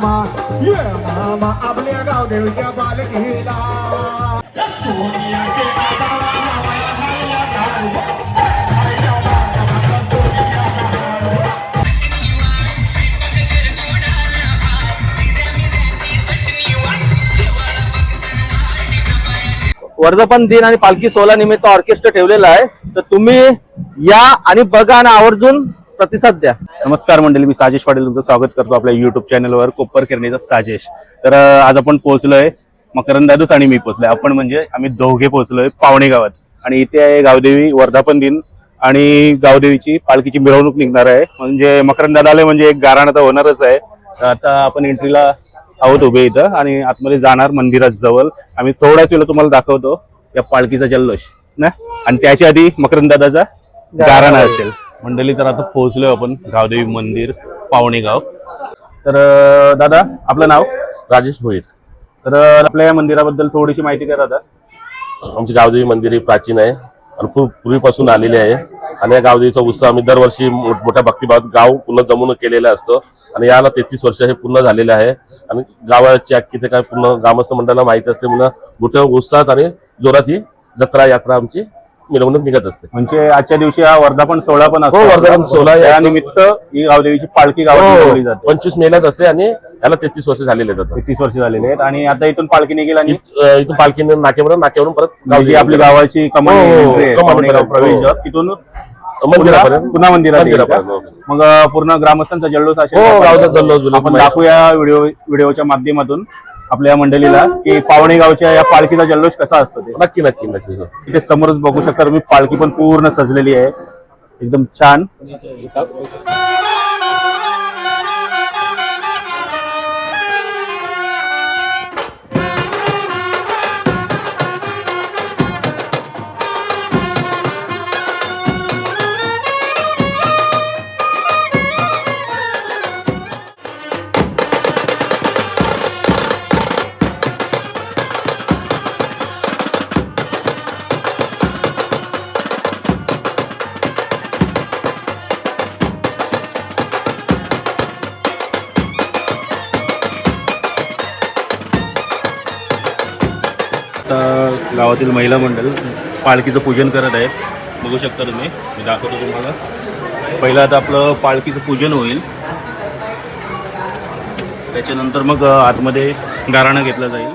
मामा ये मामा आपल्या गावदेवीच्या पालखीला सोनियाचे दादा मामाला घालल्या घालल्या वर्धापन दिन आणि पालखी सोहळा निमित्त ऑर्केस्ट्रा ठेवलेला आहे, तर तुम्ही या आणि बघा आणि आवर्जून प्रतिसाद द्या. नमस्कार मंडळी, मी साजेश पाटील तुमचं स्वागत करतो आपल्या युट्यूब चॅनलवर कोपर किरणीचा साजेश. तर आज आपण पोहोचलोय मकरंद दादूस आणि मी पोहोचलोय. आपण म्हणजे आम्ही दोघे पोहोचलोय पावणे गावात आणि इथे आहे गावदेवी वर्धापन दिन आणि गावदेवीची पालखीची मिरवणूक निघणार आहे. म्हणजे मकरंद दादाला म्हणजे एक गाराणं तर होणारच आहे. आता आपण एंट्रीला आहोत उभे इथं आणि आतमध्ये जाणार मंदिरात जवळ. आम्ही थोड्याच वेळा तुम्हाला दाखवतो या पालखीचा जल्लोष ना, आणि त्याच्या आधी मकरंद दादाचा गाराणा असेल. मंडळी तर आता पोहोचलोय आपण गावदेवी मंदिर पावणे गाव. तर दादा आपलं नाव? राजेश भोईर. तर आपल्या या मंदिराबद्दल थोडीशी माहिती करा दादा. आमची गावदेवी मंदिर ही प्राचीन आहे आणि खूप पूर्वीपासून आलेली आहे आणि या गावदेवीचा उत्सव आम्ही दरवर्षी मोठ्या भक्तिभावात गाव पूर्ण जमून केलेला असतो आणि याला 33 वर्ष हे पूर्ण झालेले आहे आणि गावाची अख्खी ते काय पूर्ण ग्रामस्थ मंडळाला माहिती असते म्हणून मोठ्या उत्साहात आणि जोरात ही जत्रा यात्रा आमची मिरवणूक निघत असते. म्हणजे आजच्या दिवशी हा वर्धापन सोहळा पण असतो. वर्धापन सोहळा या निमित्त ही गावदेवीची पालखी गावात ठेवली जाते. 25 मेलाच असते आणि याला 33 वर्ष झालेले आहेत. 33 वर्ष झालेले आहेत आणि आता इथून पालखी निघेल आणि इथून पालखीने नाक्यावरून परत गावची आपली गावाची कमानी प्रवेश तिथून पुन्हा मंदिरात. मग पूर्ण ग्रामस्थांचा जल्लोष असेल. आपण दाखवूया व्हिडिओच्या माध्यमातून आपल्या मंडळीला की पावणे गावच्या या पालखीचा जल्लोष कसा असतो ते. नक्की नक्की नक्की. इथे समोरच बघू शकता तुम्ही, पालखी पण पूर्ण सजलेली आहे एकदम छान. गावातील महिला मंडळ पालखीचं पूजन करत आहे. बघू शकता तुम्ही, मी दाखवतो तुम्हाला. पहिलं आता आपलं पालखीचं पूजन होईल, त्याच्यानंतर मग आतमध्ये गाराणं घेतलं जाईल.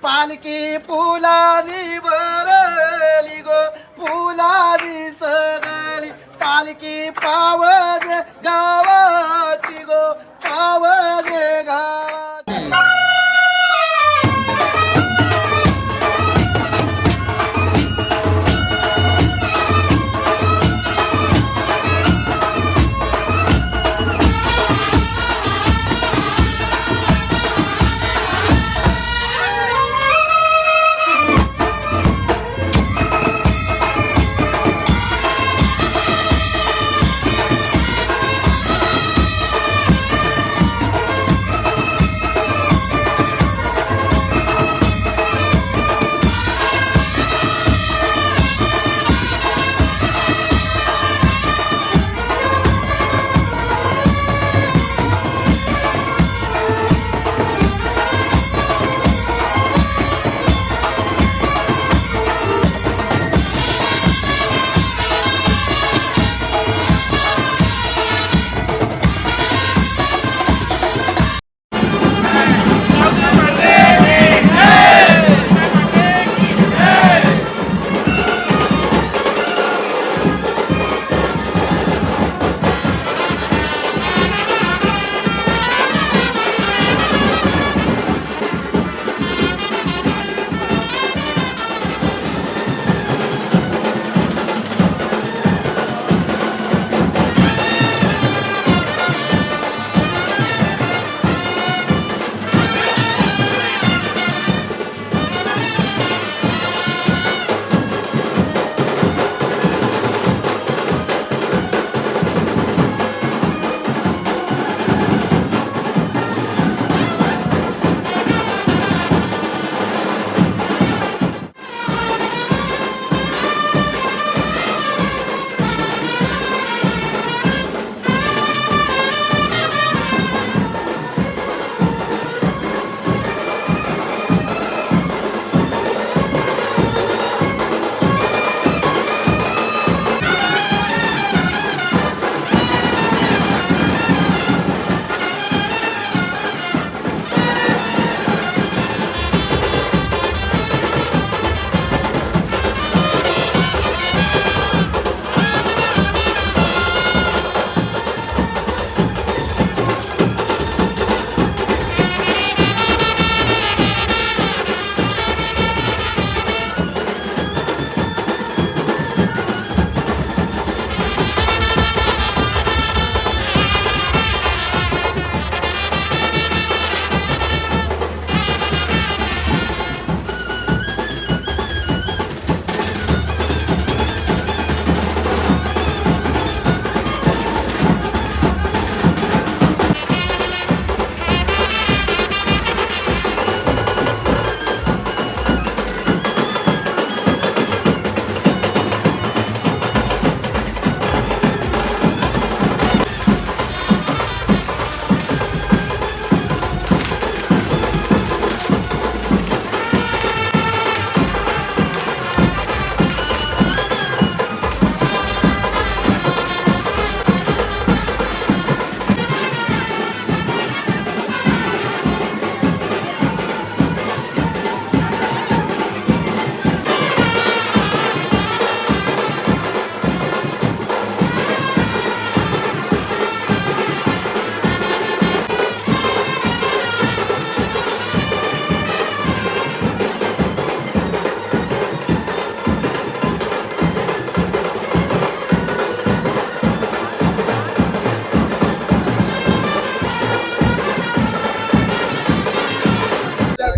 पालखी फुलानी भरली गो, फुलानी सजली, पालखी पावन गावाची गो, पावन गावाची.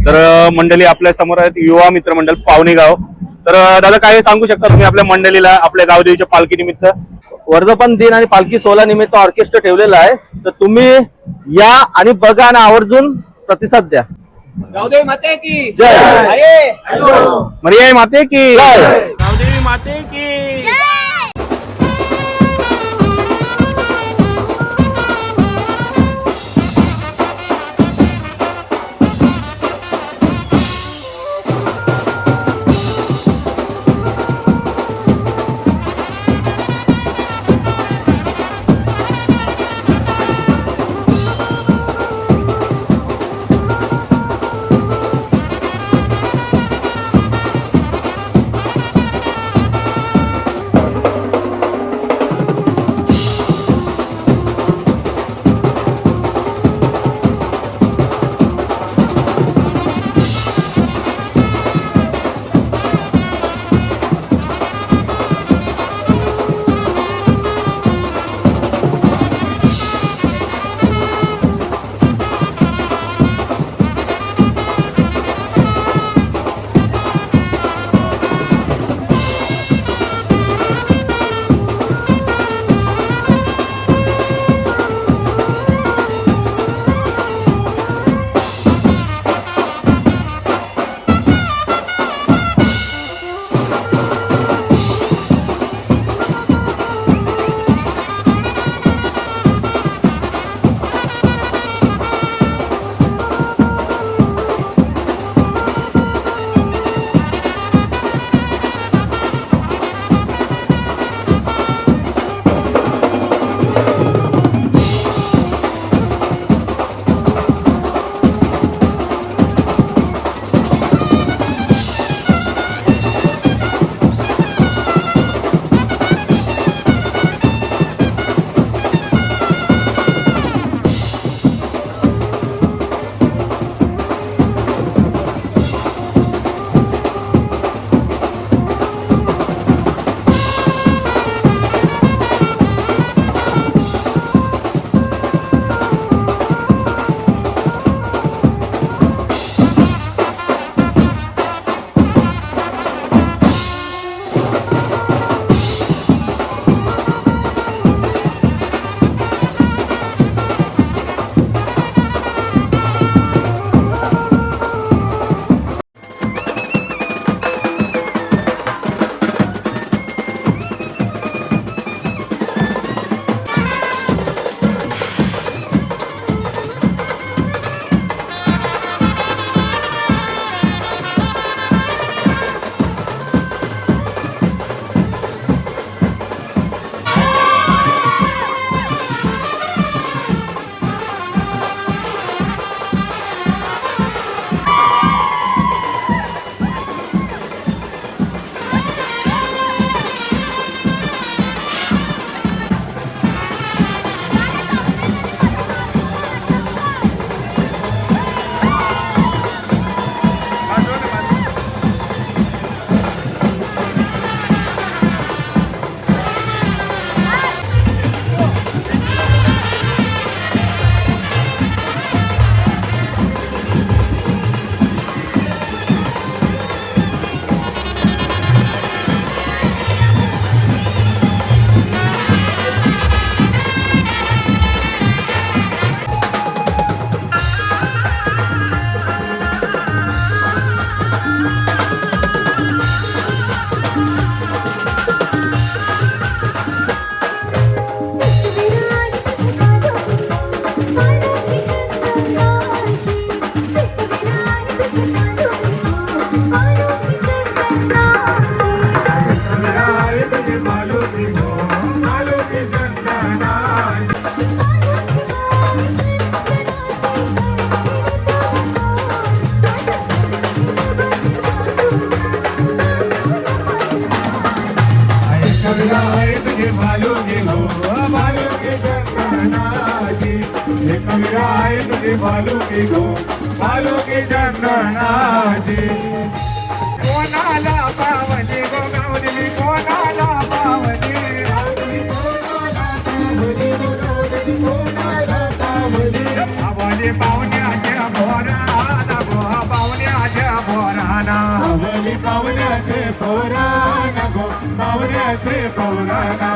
तर मंडळी आपल्या समोर आहेत युवा मित्र मंडळ पावणेगाव. तर दादा काय सांगू शकता तुम्ही आपल्या मंडळीला आपल्या गावदेवीच्या पालखी निमित्त? वर्धापन दिन आणि पालखी सोहळा निमित्त ऑर्केस्ट्रा ठेवलेला आहे, तर तुम्ही या आणि बघा आणि आवर्जून प्रतिसाद द्या. गावदेवी माते की जय. अरे मरियाई माते की जय. गावदेवी माते की बालू की चंदनाची कोणाला पावली गो गावली कोणाला पावली पावली पाहुण्याच्या घोराला गो पावली पाहुण्याचे पोरान गो पाहुण्याचे पोराना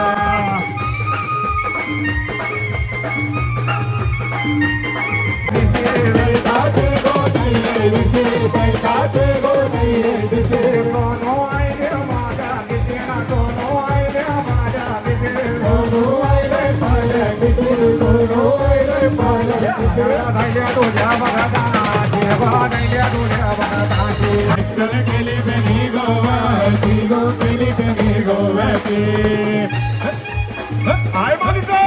गेली बेनी गोवाची गो गेली बेनी गोव्याची आय बाबीचा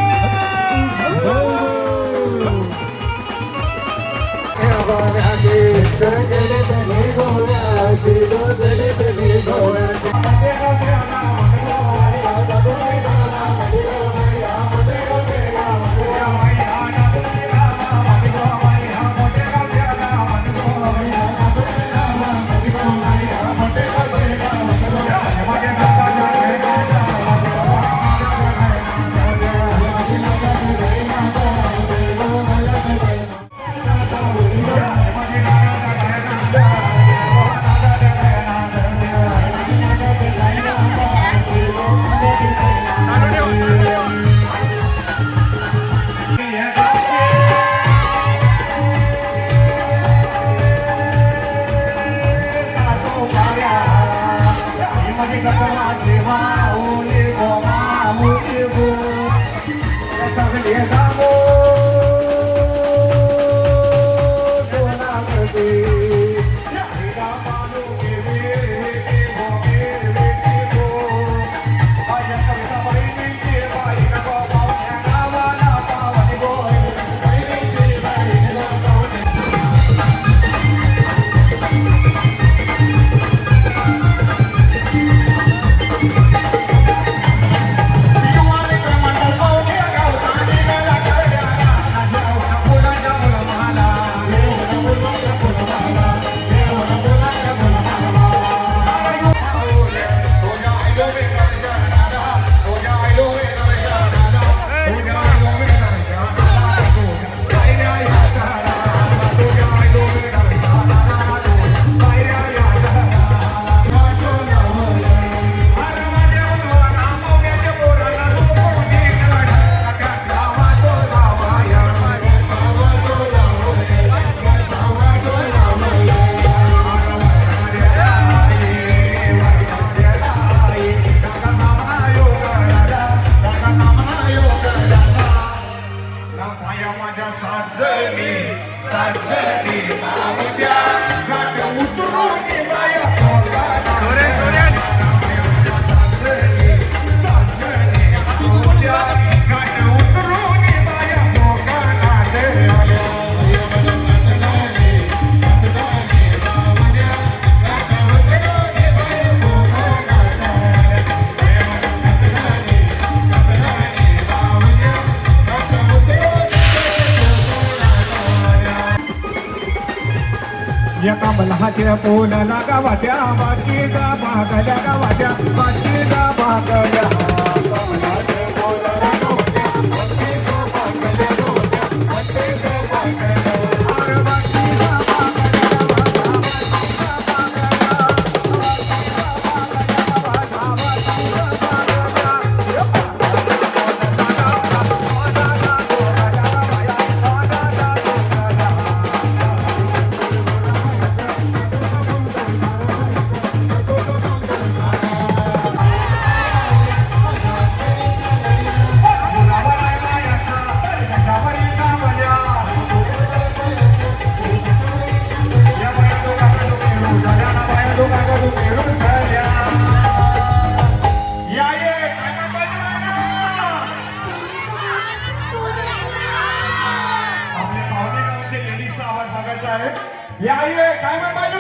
एका मल्हाच्या पोलाला गावाच्या बाकीचा भागल्या गावाच्या बाकीचा भागल्या मल्हाच्या पोलाला गावाच्या बाकीचा भागल्या गावाच्या बाकीचा भागल्या अरे बाकीचा काय पाहिजे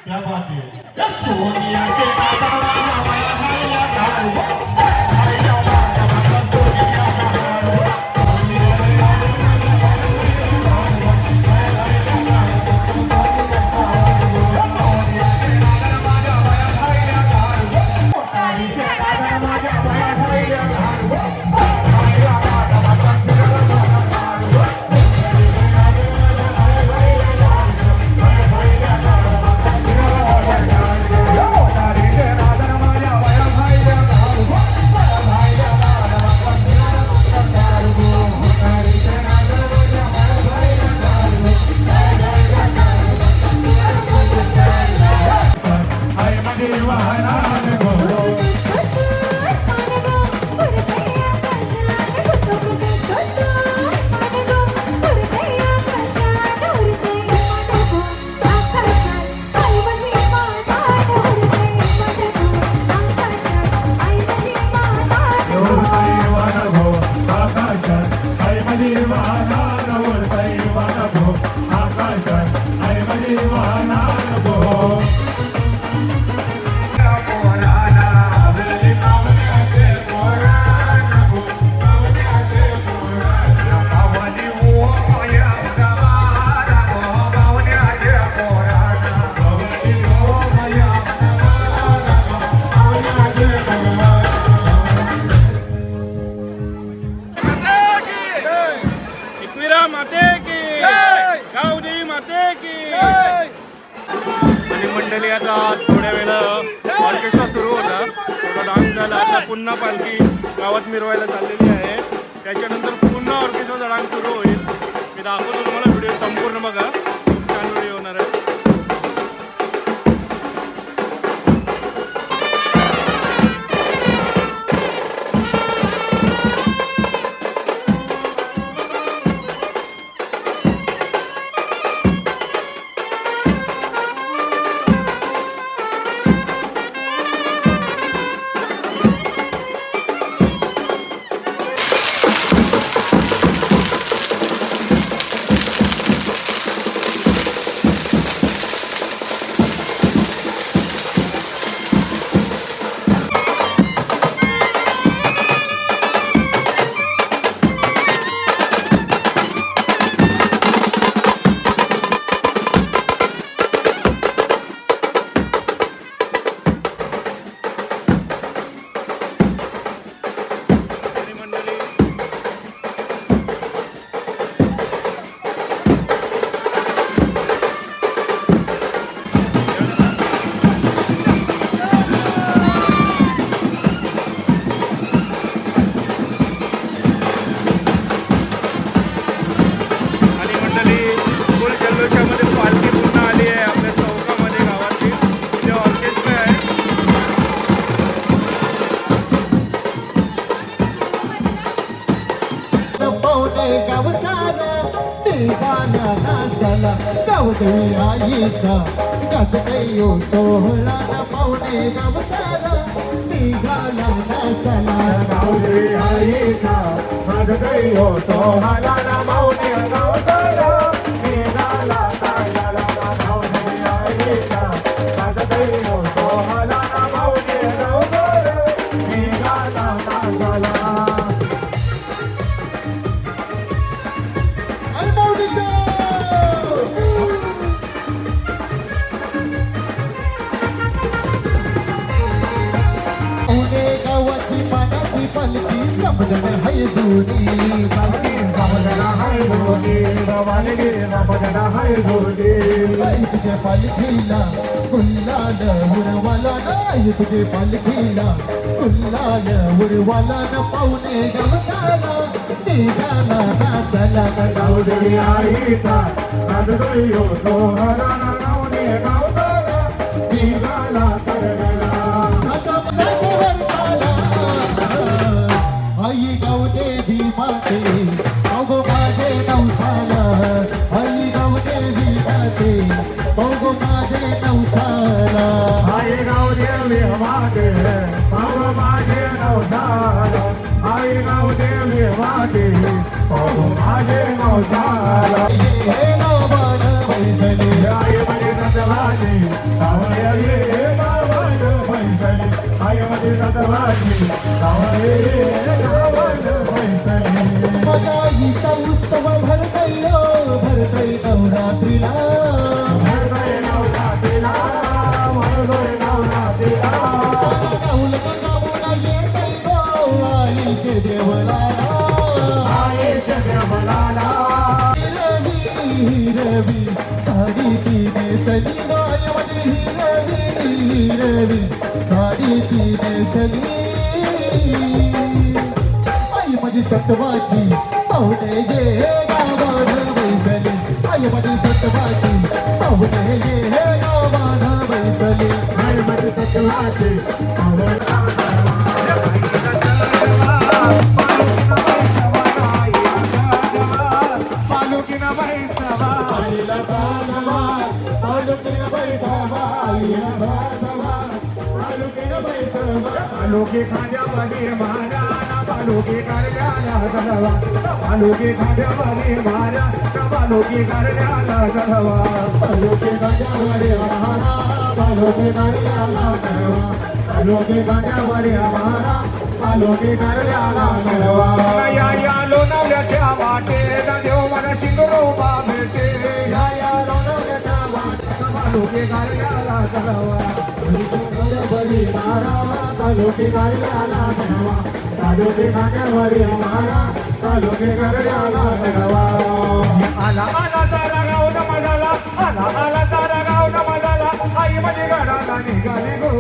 क्या बात है सोनियाचे माते की गावदेवी माते की आणि मंडळी आता थोड्या वेळा ऑर्केस्ट्रा सुरू होता, थोडा डान्स झाला, आता पुन्हा पालखी गावात मिरवायला चाललेली आहे. त्याच्यानंतर पुन्हा ऑर्केस्ट्राचा डान्स सुरू होईल. मी दाखवतो तुम्हाला, व्हिडिओ संपूर्ण बघा, खूप छान व्हिडिओ होणार आहे. गावदेवी आईचा गाजतयो सोहळा पाहुणे गावताला निघाला नाचाला. गावदेवी आईचा गाजतयो सोहळा पाहुणे गावताला निघाला नाचाला. गावदेवी आईचा गाजतयो सोहळा पाहुणे गावताला निघाला नाचाला. पालखी समजन है दूरी समजन है दूरी वालगी समजन है दूरी. तुझे पालखीला गुल्लाल उडवाला नाही, तुझे पालखीला गुल्लाल उडवाला न पाहुणे गावताला निघाला नाचाला. गावदेवी आईचा गाजतयो सोहळा गावने गावताला निघाला करण्याला. आई गावदेवी माते अगो माझे नवसाला. आई गावदेवी माते अगो माझे नवसाला. आई गावदेवी माते अगो माझे नवसाला. आई गावदेवी माते अगो माझे नवसाला. हे गावान बैसली आई मध्ये सतवाजी गावले ये गावान बैसली. आई मध्ये सतवाजी गावले मगाईचा उत्सव भरतयो भरतय नवरात्रीला. भरतय नवरात्रीला भरतय नवरात्रीला. गाऊल गाऊला येतय गो आईचे देवलाला. आईचे देवलाला. हिरवी साडी तिने सली गायमध्ये हिरवी साडी तिने सली. माझी सत्वाची पाहुणे ये गावान बैसली. आई माझी सत्वाची पाहुणे ये गावान बैसली. आई माझी सत्वाची पालुकीन बैसवा आईला बाजवा पालुकीन बैसवा आईला बाजवा पालुकीन बैसवा. पालुकी खांद्यामध्ये महाराज पालुकी करण्याला गरवा. पालुकी खांद्यामध्ये महाराज पालुकी करण्याला गरवा. पालुकी खांद्यामध्ये महाराज पालुकी करण्याला गरवा. पालुकी खांद्यामध्ये महाराज पालुकी करण्याला गरवा. या लोणावल्याच्या वाटेत देव मला चिंगरोबा भेटे. या लोणावल्याच्या वाटेत पालुकी करण्याला गरवा. बरी मारा तालुके कार्याला धरावा तालुके नाक्यावरी मारा तालुके कार्याला धरावा आला आला तारा गाव नमाजाला आला आला तारा गाव नमाजाला आई मध्ये गाडाला निघाले गो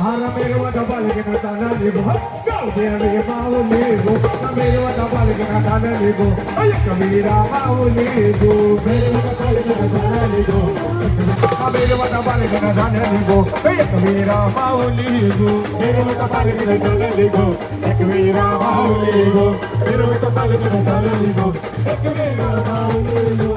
हारा मेरवा बालकीना ताना निघो गाव देवी माऊली गो मेरवा बालकीना ताना निघो अय कबीरा माऊली गो मेरवा बालकीना ताना निघो मेरवा बालकीना ताना निघो अय कबीरा माऊली गो मेरवा बालकीना ताना निघो कबीरा माऊली गो मेरवा बालकीना ताना निघो कबीरा माऊली गो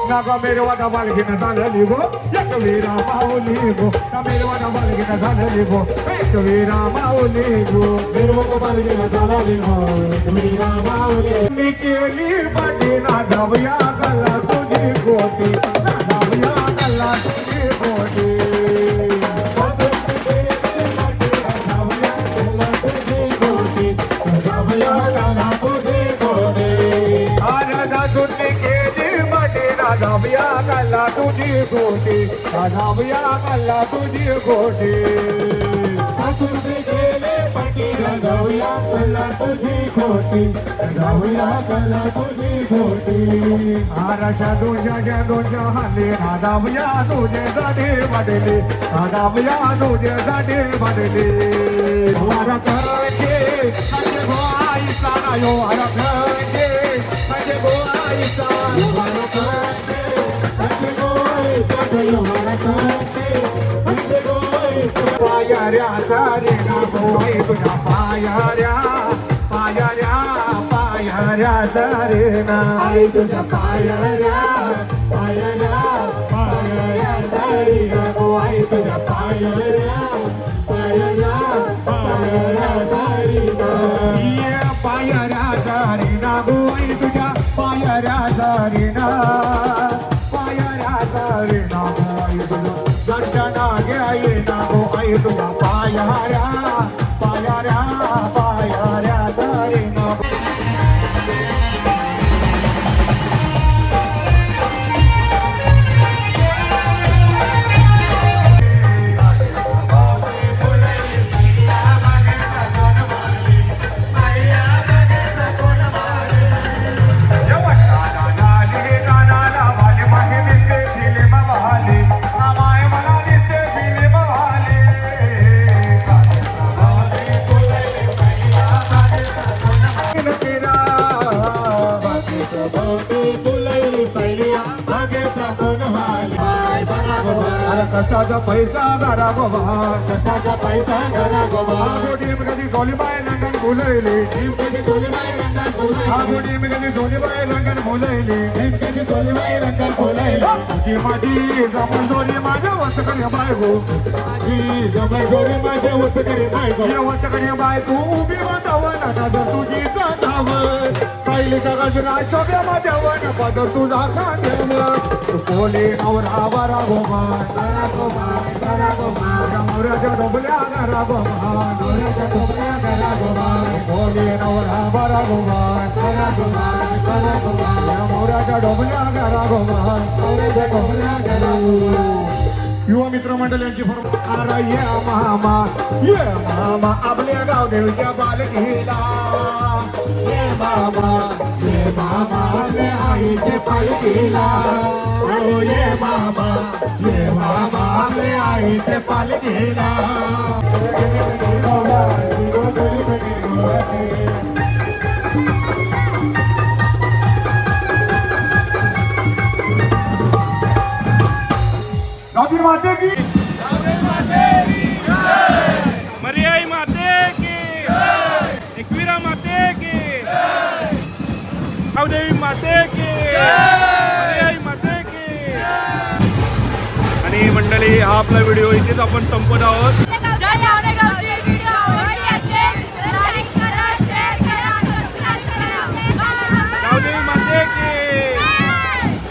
नागा मेरे वादा बालकीना झालं गो एक वीरा माऊली गो ना मेरे वादा बालकीना झालं गो एक वीरा माऊली गो मेरे वादा बालकीना झालं गो एक वीरा माऊली मी केली पाठी ना धावया गला तुझी गोटी ना धावया गला तुझी गोटी धावया गल्ला तुझी गोटी धावया गल्ला तुझी गोटी गेले पटी धावया गल्ला तुझी गोटी धावया गल्ला तुझी गोटी आरशा तुझ्या हाले धावया तुझे जाडे वाढले धावया तुझे जाडे वाढले वारा करके संजय गोई सायो वारा करके संजय गोई सायो वारा करके पायऱ्या सारे ना गोई तुझ्या पायऱ्या पायऱ्या पायऱ्या सारे ना तुझ्या पायऱ्या पायऱ्या पायऱ्या सारे ना गोई तुझ्या पायऱ्या पायऱ्या पायऱ्या सारे ना ये पायऱ्या सारे ना गोई तुझ्या पायऱ्या सारे ना दर्शना घ्याये ना गो आई तुझ्या पायऱ्या पायऱ्या पायऱ्या दारे ना कसाचा पैसा घरा गोबा कसाचा पैसा घरा गोबा गोडी कधी गोलीबाई रंगन बोलैली कधी गोलीबाई रंगन बोलैली गोडी कधी गोलीबाई रंगन बोलैली कधी गोलीबाई रंगन बोलैली तुझी माझी जमजोरी माझ्या वसकरी बायगो माझी जमजोरी माझ्या वसकरी बायगो या वसकरी बाय तू उभी वाटावं ना तुझी जातावं कैलीचा गजरा शोभ्या माझ्यावर पद तुझा खांद्यावर तू कोली नवरा बरा गोमान नवऱ्याच्या डोबल्या घरा गोमान नवऱ्याच्या डोबल्या घरा गोमान कोली नवरा बरा गोमान नवऱ्याच्या डोबल्या घरा गोमान नवऱ्याच्या डोबल्या घरा युवा मित्रमंडळ यांची फरमार ये मामा आपल्या गाव देवच्या बालकीला ये मामा आपल्या आईचे पालकीला ओ ये मामा आपल्या आईचे पालकीला गावी माते की मरियाई माते की एकवीरा माते की गावदेवी माते की मरियाई माते की आणि मंडळी हा आपला व्हिडिओ इथेच आपण संपत आहोत.